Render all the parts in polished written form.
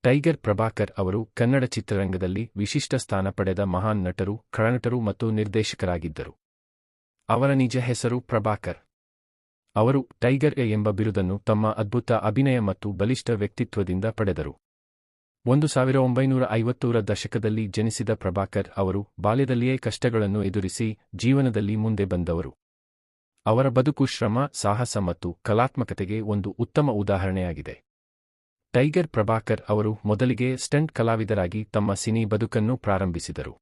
Tiger Prabhakar ಅವರು ಕನ್ನಡ ಚಿತ್ರರಂಗದಲ್ಲಿ ವಿಶಿಷ್ಟ ಸ್ಥಾನ ಪಡೆದ ಮಹಾನ್ ನಟರು, ಖಳನಟರು ಮತ್ತು ನಿರ್ದೇಶಕರಾಗಿದ್ದರು. ಅವರ ನಿಜ ಹೆಸರು ಪ್ರಭಾಕರ್. ಅವರು ಟೈಗರ್ ಎಂಬ ಬಿರುದನ್ನು ತಮ್ಮ ಅದ್ಭುತ ಅಭಿನಯ ಮತ್ತು ಬಲಿಷ್ಠ ವ್ಯಕ್ತಿತ್ವದಿಂದ ಪಡೆದರು. 1950ರ ದಶಕದಲ್ಲಿ ಜನಿಸಿದ ಪ್ರಭಾಕರ್ ಅವರು ಬಾಲ್ಯದಲ್ಲಿಯೇ ಕಷ್ಟಗಳನ್ನು ಎದುರಿಸಿ ಜೀವನದಲ್ಲಿ ಮುಂದೆ ಬಂದವರು. ಅವರ ಬದುಕು ಶ್ರಮ, ಸಾಹಸ ಮತ್ತು ಕಲಾತ್ಮಕತೆಗೆ ಒಂದು ಉತ್ತಮ ಉದಾಹರಣೆಯಾಗಿದೆ. ಟೈಗರ್ ಪ್ರಭಾಕರ್ ಅವರು ಮೊದಲಿಗೆ ಸ್ಟಂಟ್ ಕಲಾವಿದರಾಗಿ ತಮ್ಮ ಸಿನಿ ಬದುಕನ್ನು ಪ್ರಾರಂಭಿಸಿದರು.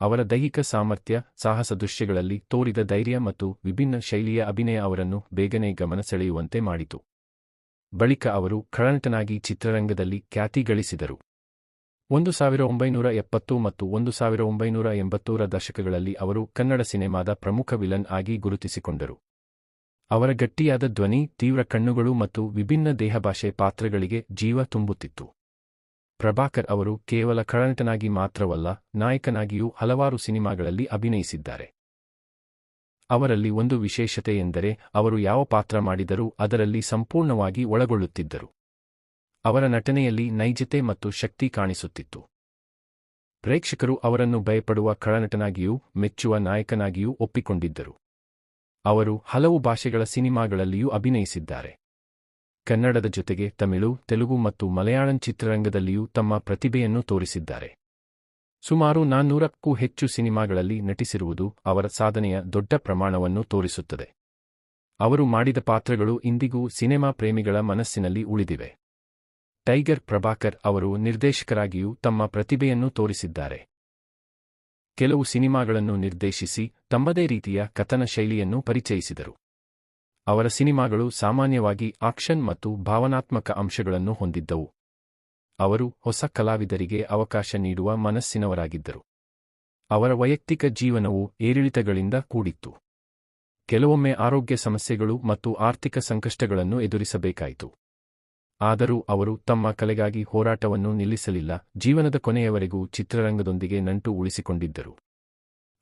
ಅವರ ದೈಹಿಕ ಸಾಮರ್ಥ್ಯ, ಸಾಹಸ ದೃಶ್ಯಗಳಲ್ಲಿ ತೋರಿದ ಧೈರ್ಯ ಮತ್ತು ವಿಭಿನ್ನ ಶೈಲಿಯ ಅಭಿನಯ ಅವರನ್ನು ಬೇಗನೆ ಗಮನ ಸೆಳೆಯುವಂತೆ ಮಾಡಿತು. ಬಳಿಕ ಅವರು ಖಳನಟನಾಗಿ ಚಿತ್ರರಂಗದಲ್ಲಿ ಖ್ಯಾತಿ ಗಳಿಸಿದರು. 1970 ಮತ್ತು 1980ರ ದಶಕಗಳಲ್ಲಿ ಅವರು ಕನ್ನಡ ಸಿನೆಮಾದ ಪ್ರಮುಖ ವಿಲನ್ ಆಗಿ ಗುರುತಿಸಿಕೊಂಡರು. ಅವರ ಗಟ್ಟಿಯಾದ ಧ್ವನಿ, ತೀವ್ರ ಕಣ್ಣುಗಳು ಮತ್ತು ವಿಭಿನ್ನ ದೇಹಭಾಷೆ ಪಾತ್ರಗಳಿಗೆ ಜೀವ ತುಂಬುತ್ತಿತ್ತು. ಪ್ರಭಾಕರ್ ಅವರು ಕೇವಲ ಖಳನಟನಾಗಿ ಮಾತ್ರವಲ್ಲ, ನಾಯಕನಾಗಿಯೂ ಹಲವಾರು ಸಿನಿಮಾಗಳಲ್ಲಿ ಅಭಿನಯಿಸಿದ್ದಾರೆ. ಅವರಲ್ಲಿ ಒಂದು ವಿಶೇಷತೆ ಎಂದರೆ ಅವರು ಯಾವ ಪಾತ್ರ ಮಾಡಿದರೂ ಅದರಲ್ಲಿ ಸಂಪೂರ್ಣವಾಗಿ ಒಳಗೊಳ್ಳುತ್ತಿದ್ದರು. ಅವರ ನಟನೆಯಲ್ಲಿ ನೈಜತೆ ಮತ್ತು ಶಕ್ತಿ ಕಾಣಿಸುತ್ತಿತ್ತು. ಪ್ರೇಕ್ಷಕರು ಅವರನ್ನು ಭಯಪಡುವ ಖಳನಟನಾಗಿಯೂ ಮೆಚ್ಚುವ ನಾಯಕನಾಗಿಯೂ ಒಪ್ಪಿಕೊಂಡಿದ್ದರು. ಅವರು ಹಲವು ಭಾಷೆಗಳ ಸಿನಿಮಾಗಳಲ್ಲಿಯೂ ಅಭಿನಯಿಸಿದ್ದಾರೆ. ಕನ್ನಡದ ಜೊತೆಗೆ ತಮಿಳು, ತೆಲುಗು ಮತ್ತು ಮಲಯಾಳಂ ಚಿತ್ರರಂಗದಲ್ಲಿಯೂ ತಮ್ಮ ಪ್ರತಿಭೆಯನ್ನು ತೋರಿಸಿದ್ದಾರೆ. ಸುಮಾರು 400ಕ್ಕೂ ಹೆಚ್ಚು ಸಿನಿಮಾಗಳಲ್ಲಿ ನಟಿಸಿರುವುದು ಅವರ ಸಾಧನೆಯ ದೊಡ್ಡ ಪ್ರಮಾಣವನ್ನು ತೋರಿಸುತ್ತದೆ. ಅವರು ಮಾಡಿದ ಪಾತ್ರಗಳು ಇಂದಿಗೂ ಸಿನೆಮಾ ಪ್ರೇಮಿಗಳ ಮನಸ್ಸಿನಲ್ಲಿ ಉಳಿದಿವೆ. ಟೈಗರ್ ಪ್ರಭಾಕರ್ ಅವರು ನಿರ್ದೇಶಕರಾಗಿಯೂ ತಮ್ಮ ಪ್ರತಿಭೆಯನ್ನು ತೋರಿಸಿದ್ದಾರೆ. ಕೆಲವು ಸಿನಿಮಾಗಳನ್ನು ನಿರ್ದೇಶಿಸಿ ತಮ್ಮದೇ ರೀತಿಯ ಕಥನ ಶೈಲಿಯನ್ನು ಪರಿಚಯಿಸಿದರು. ಅವರ ಸಿನಿಮಾಗಳು ಸಾಮಾನ್ಯವಾಗಿ ಆಕ್ಷನ್ ಮತ್ತು ಭಾವನಾತ್ಮಕ ಅಂಶಗಳನ್ನು ಹೊಂದಿದ್ದವು. ಅವರು ಹೊಸ ಕಲಾವಿದರಿಗೆ ಅವಕಾಶ ನೀಡುವ ಮನಸ್ಸಿನವರಾಗಿದ್ದರು. ಅವರ ವೈಯಕ್ತಿಕ ಜೀವನವು ಏರಿಳಿತಗಳಿಂದ ಕೂಡಿತ್ತು. ಕೆಲವೊಮ್ಮೆ ಆರೋಗ್ಯ ಸಮಸ್ಯೆಗಳು ಮತ್ತು ಆರ್ಥಿಕ ಸಂಕಷ್ಟಗಳನ್ನು ಎದುರಿಸಬೇಕಾಯಿತು. ಆದರೂ ಅವರು ತಮ್ಮ ಕಲೆಗಾಗಿ ಹೋರಾಟವನ್ನು ನಿಲ್ಲಿಸಲಿಲ್ಲ. ಜೀವನದ ಕೊನೆಯವರೆಗೂ ಚಿತ್ರರಂಗದೊಂದಿಗೆ ನಂಟು ಉಳಿಸಿಕೊಂಡಿದ್ದರು.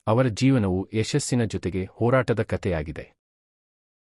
ಅವರ ಜೀವನವು ಯಶಸ್ಸಿನ ಜೊತೆಗೆ ಹೋರಾಟದ ಕಥೆಯಾಗಿದೆ.